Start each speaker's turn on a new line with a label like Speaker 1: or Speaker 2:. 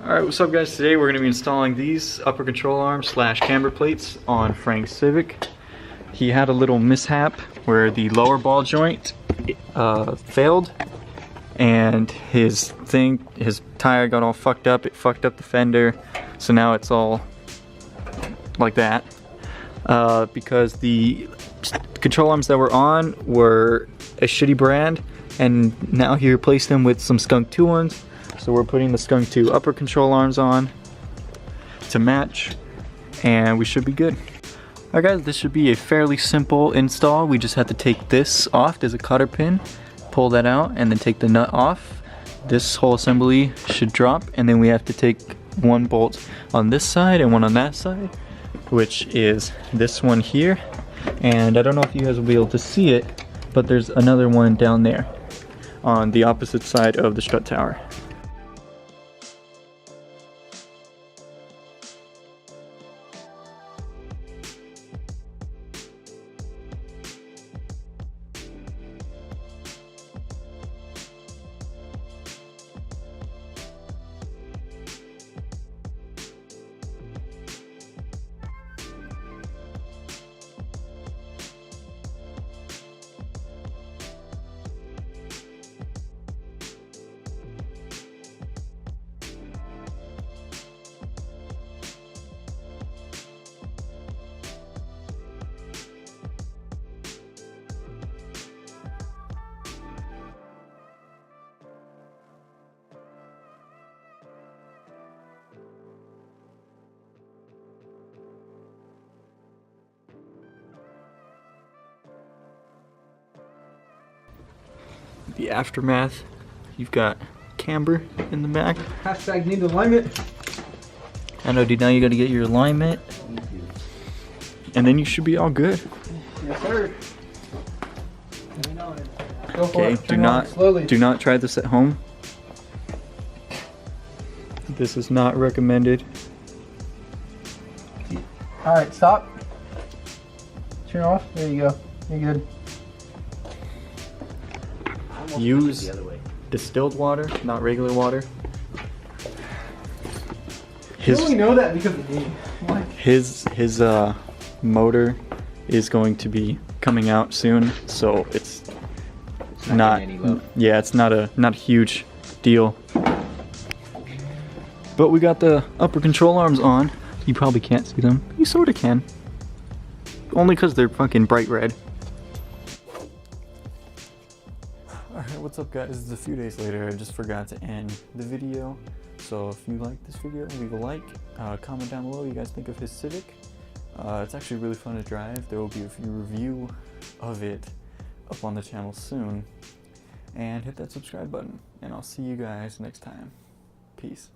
Speaker 1: Alright, what's up guys? Today we're going to be installing these upper control arm / camber plates on Frank's Civic. He had a little mishap where the lower ball joint failed and his tire got all fucked up. It fucked up the fender, so now it's all like that because the control arms that were on were a shitty brand, and now he replaced them with some Skunk2 ones. So we're putting the Skunk2 upper control arms on to match, and we should be good. Alright guys, this should be a fairly simple install. We just have to take this off. There's a cotter pin, pull that out, and then take the nut off. This whole assembly should drop, and then we have to take one bolt on this side and one on that side, which is this one here. And I don't know if you guys will be able to see it, but there's another one down there on the opposite side of the strut tower. The aftermath, you've got Camber in the back.
Speaker 2: Hashtag need alignment.
Speaker 1: I know, dude, now you gotta get your alignment. And then you should be all good.
Speaker 2: Yes, sir.
Speaker 1: Okay, do not try this at home. This is not recommended.
Speaker 2: Alright, stop. Turn off. There you go. You're good.
Speaker 1: Use distilled water, not regular water.
Speaker 2: You only know that because of me.
Speaker 1: His motor is going to be coming out soon, so it's not yeah, it's not a huge deal. But we got the upper control arms on. You probably can't see them. You sort of can. Only because they're fucking bright red. Alright, what's up guys? It's a few days later. I just forgot to end the video. So if you like this video, leave a like. Comment down below what you guys think of his Civic. It's actually really fun to drive. There will be a review of it up on the channel soon. And hit that subscribe button. And I'll see you guys next time. Peace.